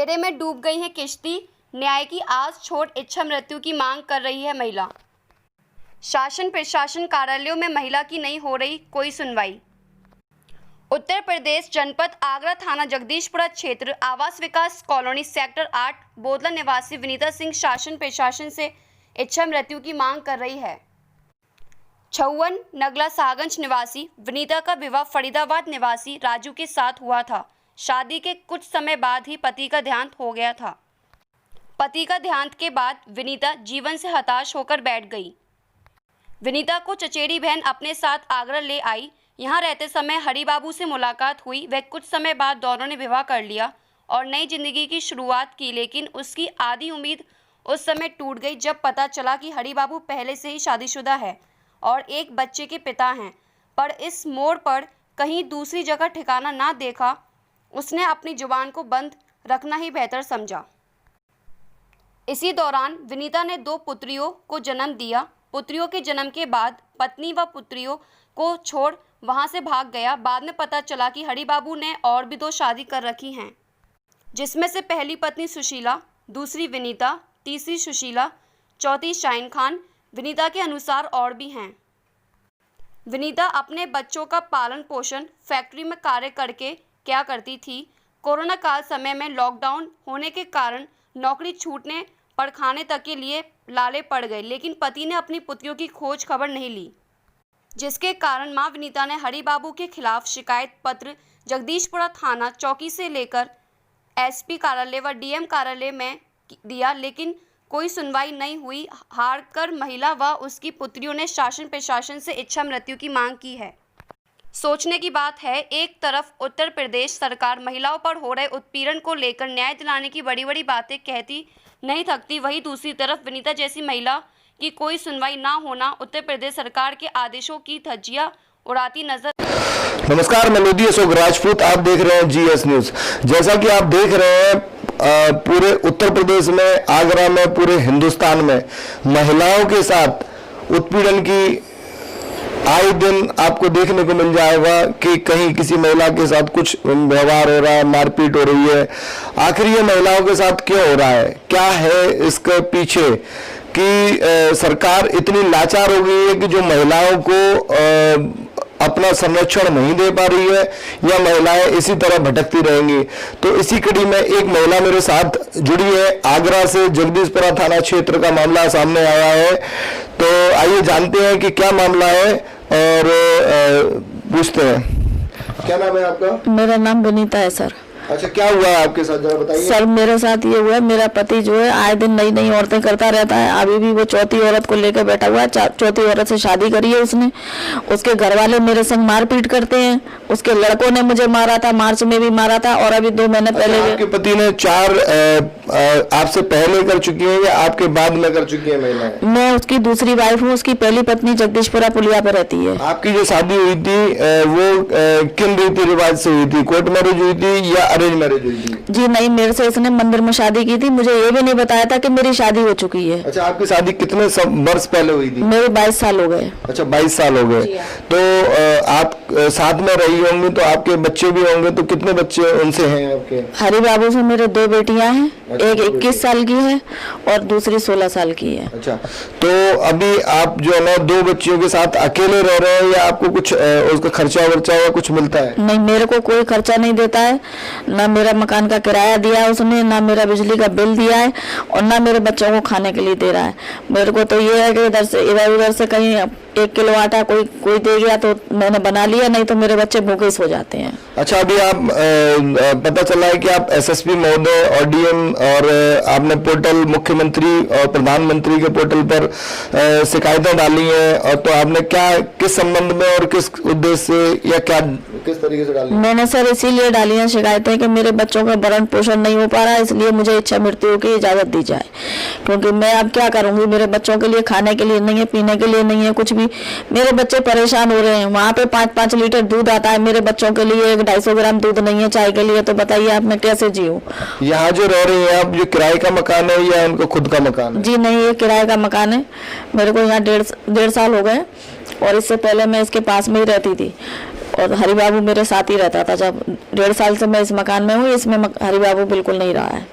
अंधेरे में डूब गई है किश्ती, न्याय की आस छोड़ इच्छा मृत्यु की मांग कर रही है महिला। शासन प्रशासन कार्यालयों में महिला की नहीं हो रही कोई सुनवाई। उत्तर प्रदेश जनपद आगरा थाना जगदीशपुरा क्षेत्र आवास विकास कॉलोनी सेक्टर 8 बोदला निवासी विनीता सिंह शासन प्रशासन से इच्छा मृत्यु की मांग कर रही है। 56 नगला सागंज निवासी विनीता का विवाह फरीदाबाद निवासी राजू के साथ हुआ था। शादी के कुछ समय बाद ही पति का देहांत हो गया था। पति का देहांत के बाद विनीता जीवन से हताश होकर बैठ गई। विनीता को चचेरी बहन अपने साथ आगरा ले आई। यहाँ रहते समय हरिबाबू से मुलाकात हुई। वह कुछ समय बाद दोनों ने विवाह कर लिया और नई जिंदगी की शुरुआत की, लेकिन उसकी आधी उम्मीद उस समय टूट गई जब पता चला कि हरिबाबू पहले से ही शादीशुदा है और एक बच्चे के पिता हैं। पर इस मोड़ पर कहीं दूसरी जगह ठिकाना ना देखा, उसने अपनी जुबान को बंद रखना ही बेहतर समझा। इसी दौरान विनीता ने 2 पुत्रियों को जन्म दिया। पुत्रियों के जन्म के बाद पत्नी व पुत्रियों को छोड़ वहां से भाग गया। बाद में पता चला कि हरिबाबू ने और भी 2 शादी कर रखी हैं, जिसमें से पहली पत्नी सुशीला, दूसरी विनीता, तीसरी सुशीला, चौथी शाइन खान। विनीता के अनुसार और भी हैं। विनीता अपने बच्चों का पालन पोषण फैक्ट्री में कार्य करके क्या करती थी। कोरोना काल समय में लॉकडाउन होने के कारण नौकरी छूटने पर खाने तक के लिए लाले पड़ गए, लेकिन पति ने अपनी पुत्रियों की खोज खबर नहीं ली, जिसके कारण मां विनीता ने हरिबाबू के खिलाफ शिकायत पत्र जगदीशपुरा थाना चौकी से लेकर एसपी कार्यालय व डीएम कार्यालय में दिया, लेकिन कोई सुनवाई नहीं हुई। हार कर महिला व उसकी पुत्रियों ने शासन प्रशासन से इच्छा मृत्यु की मांग की है। सोचने की बात है, एक तरफ उत्तर प्रदेश सरकार महिलाओं पर हो रहे उत्पीड़न को लेकर न्याय दिलाने की बड़ी बड़ी बातें कहती नहीं थकती, वहीं दूसरी तरफ विनीता जैसी महिला की कोई सुनवाई ना होना उत्तर प्रदेश सरकार के आदेशों की धज्जियां उड़ाती नजर। नमस्कार, मैं लोधी अशोक राजपूत, आप देख रहे हैं जीएस न्यूज। जैसा कि आप देख रहे हैं, पूरे उत्तर प्रदेश में, आगरा में, पूरे हिंदुस्तान में महिलाओं के साथ उत्पीड़न की आए दिन आपको देखने को मिल जाएगा कि कहीं किसी महिला के साथ कुछ व्यवहार हो रहा है, मारपीट हो रही है। आखिर ये महिलाओं के साथ क्यों हो रहा है, क्या है इसके पीछे कि सरकार इतनी लाचार हो गई है कि जो महिलाओं को अपना संरक्षण नहीं दे पा रही है, या महिलाएं इसी तरह भटकती रहेंगी। तो इसी कड़ी में एक महिला मेरे साथ जुड़ी है। आगरा से जगदीशपुरा थाना क्षेत्र का मामला सामने आया है, तो आइए जानते हैं कि क्या मामला है और पूछते हैं। क्या नाम है आपका? मेरा नाम विनीता है सर। अच्छा, क्या हुआ है आपके साथ, जरा बताइए। सर, मेरे साथ ये हुआ है, मेरा पति जो है आए दिन नई नई औरतें करता रहता है। अभी भी वो चौथी औरत को लेकर बैठा हुआ है। चौथी औरत से शादी करी है उसने। उसके घर वाले मेरे संग मारपीट करते हैं। उसके लड़कों ने मुझे मारा था, मार्च में भी मारा था, और अभी 2 महीने पहले। आपके पति ने 4 आपसे पहले कर चुकी है या आपके बाद में कर चुकी है महिलाएं? मैं उसकी दूसरी वाइफ हूँ। उसकी पहली पत्नी जगदीशपुरा पुलिया पे रहती है। आपकी जो शादी हुई थी वो किन रीति रिवाज से हुई थी? कोर्ट मैरिज हुई थी या अरेंज मैरिज हुई थी? जी नहीं, मेरे से इसने मंदिर में शादी की थी। मुझे ये भी नहीं बताया था कि मेरी शादी हो चुकी है। अच्छा, आपकी शादी कितने वर्ष पहले हुई थी? मेरे 22 साल हो गए। अच्छा, 22 साल हो गए। तो आप साथ में रही होंगी, तो आपके बच्चे भी होंगे, तो कितने बच्चे उनसे हैं आपके? हरिबाबू से मेरे 2 बेटियां हैं। अच्छा, एक 21 साल की है और दूसरी 16 साल की है। अच्छा, तो अभी आप जो है ना 2 बच्चियों के साथ अकेले रह रहे हैं या आपको कुछ उसका खर्चा वर्चा या कुछ मिलता है? नहीं, मेरे को कोई खर्चा नहीं देता है। ना मेरा मकान का किराया दिया है उसने, ना मेरा बिजली का बिल दिया है, और ना मेरे बच्चों को खाने के लिए दे रहा है। मेरे को तो ये है कि इधर उधर से कहीं 1 किलो आटा कोई दे गया तो मैंने बना लिया, नहीं तो मेरे बच्चे भूखे सो जाते हैं। अच्छा, अभी आप पता चला है कि आप एसएसपी महोदय और डीएम और आपने पोर्टल मुख्यमंत्री और प्रधानमंत्री के पोर्टल पर शिकायतें डाली हैं, और तो आपने क्या, किस संबंध में और किस उद्देश्य से या क्या, किस तरीके से डाली? मैंने सर इसीलिए डाली है शिकायतें कि मेरे बच्चों का भरण पोषण नहीं हो पा रहा है, इसलिए मुझे इच्छा मृत्यु की इजाजत दी जाए। क्योंकि मैं अब क्या करूंगी, मेरे बच्चों के लिए खाने के लिए नहीं है, पीने के लिए नहीं है, कुछ भी। मेरे बच्चे परेशान हो रहे हैं। वहाँ पे 5-5 लीटर दूध आता है, मेरे बच्चों के लिए 250 ग्राम दूध नहीं है चाय के लिए। तो बताइए आप, मैं कैसे जीऊँ? यहाँ जो रह रही है आप, जो किराए का मकान है या उनका खुद का मकान है? जी नहीं, ये किराए का मकान है। मेरे को यहाँ 1.5 साल हो गए, और इससे पहले मैं इसके पास में ही रहती थी और हरिबाबू मेरे साथ ही रहता था। जब 1.5 साल से मैं इस मकान में हूँ, इसमें हरिबाबू बिल्कुल नहीं रहा है।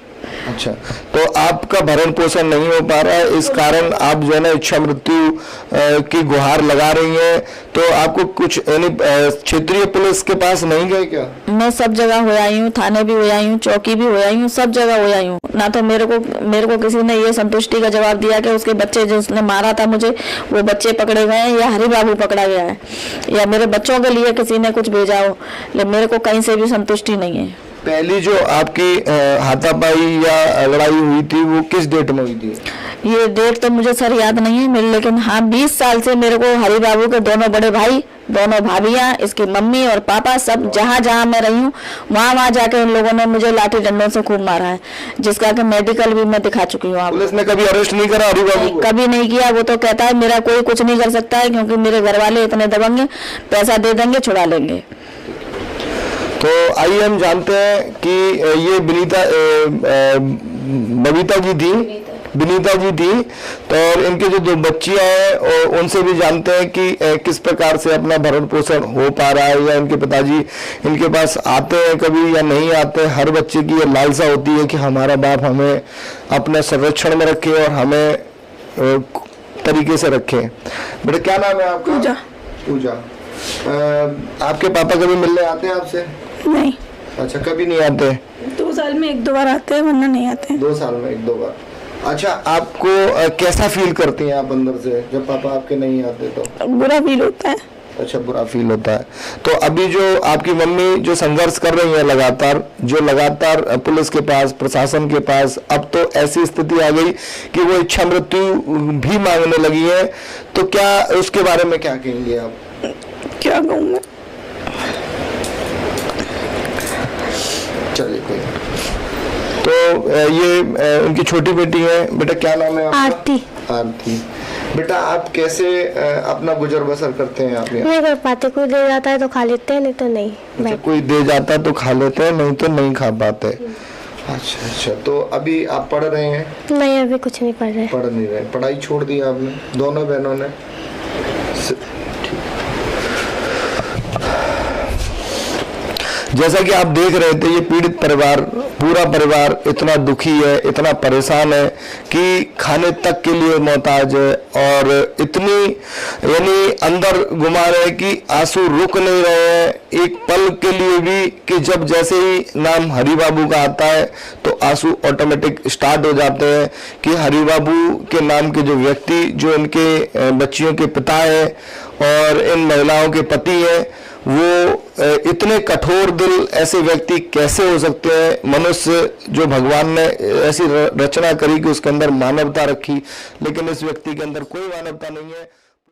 अच्छा, तो आपका भरण पोषण नहीं हो पा रहा है, इस कारण आप जो है ना इच्छा मृत्यु की गुहार लगा रही हैं। तो आपको कुछ यानी क्षेत्रीय पुलिस के पास नहीं गए क्या? मैं सब जगह हो आई हूँ, थाने भी हो आई हूँ, चौकी भी हो आई हूँ, सब जगह हो आई हूँ। ना तो मेरे को किसी ने ये संतुष्टि का जवाब दिया कि उसके बच्चे जिसने मारा था मुझे, वो बच्चे पकड़े गए हैं या हरि बाबू पकड़ा गया है, या मेरे बच्चों के लिए किसी ने कुछ भेजा हो, लेकिन मेरे को कहीं से भी संतुष्टि नहीं है। पहली जो आपकी हाथापाई या लड़ाई हुई थी वो किस डेट में हुई थी? ये डेट तो मुझे सर याद नहीं है मेरे, लेकिन हाँ 20 साल से मेरे को हरि बाबू के दोनों बड़े भाई, दोनों भाभियां, इसकी मम्मी और पापा, सब जहाँ मैं रही हूँ वहाँ जाके उन लोगों ने मुझे लाठी डंडों से खूब मारा है, जिसका कि मेडिकल भी मैं दिखा चुकी हूँ। पुलिस ने कभी अरेस्ट नहीं करा हरि बाबू को? कभी नहीं किया। वो तो कहता है मेरा कोई कुछ नहीं कर सकता है, क्योंकि मेरे घर वाले इतने दबंग हैं, पैसा दे देंगे छुड़ा लेंगे। तो आइए हम जानते हैं कि ये विनीता जी थी, तो और इनके जो 2 बच्चियां हैं और उनसे भी जानते हैं कि किस प्रकार से अपना भरण पोषण हो पा रहा है, या इनके पिताजी इनके पास आते हैं कभी या नहीं आते। हर बच्चे की ये लालसा होती है कि हमारा बाप हमें अपने संरक्षण में रखे और हमें तरीके से रखे। बेटा क्या नाम है आपका? पूजा। आपके पापा कभी मिलने आते हैं आपसे? नहीं। अच्छा, कभी नहीं आते? 2 साल में 1-2 बार आते हैं, वरना नहीं आते। 2 साल में 1-2 बार। अच्छा, आपको कैसा फील करती हैं आप अंदर से जब पापा आपके नहीं आते? तो बुरा फील होता है। अच्छा, बुरा फील होता है। तो अभी जो आपकी मम्मी जो संघर्ष कर रही है लगातार पुलिस के पास, प्रशासन के पास, अब तो ऐसी स्थिति आ गई कि वो इच्छा मृत्यु भी मांगने लगी है, तो क्या उसके बारे में क्या कहेंगे आप? क्या कहूँ मैं? चलिए कोई। तो ये उनकी छोटी बेटी है। बेटा क्या नाम है आपका? आरती। बेटा आप कैसे अपना गुजर बसर करते हैं आप? नहीं कर पाते, कोई दे जाता है तो खा लेते हैं, नहीं तो नहीं। अच्छा, कोई दे जाता तो खा लेते हैं, नहीं तो नहीं खा पाते। अच्छा, तो अभी आप पढ़ रहे हैं? नहीं, अभी कुछ नहीं पढ़ रहे। पढ़ नहीं रहे, पढ़ाई छोड़ दी आपने? दोनों बहनों ने? जैसा कि आप देख रहे थे, ये पीड़ित परिवार, पूरा परिवार इतना दुखी है, इतना परेशान है कि खाने तक के लिए मोहताज है, और इतनी यानी अंदर गुमा रहे कि आंसू रुक नहीं रहे हैं एक पल के लिए भी, कि जब जैसे ही नाम हरि बाबू का आता है तो आंसू ऑटोमेटिक स्टार्ट हो जाते हैं कि हरि बाबू के नाम के जो व्यक्ति, जो इनके बच्चियों के पिता हैं और इन महिलाओं के पति हैं, वो इतने कठोर दिल ऐसे व्यक्ति कैसे हो सकते हैं? मनुष्य जो भगवान ने ऐसी रचना करी कि उसके अंदर मानवता रखी, लेकिन इस व्यक्ति के अंदर कोई मानवता नहीं है।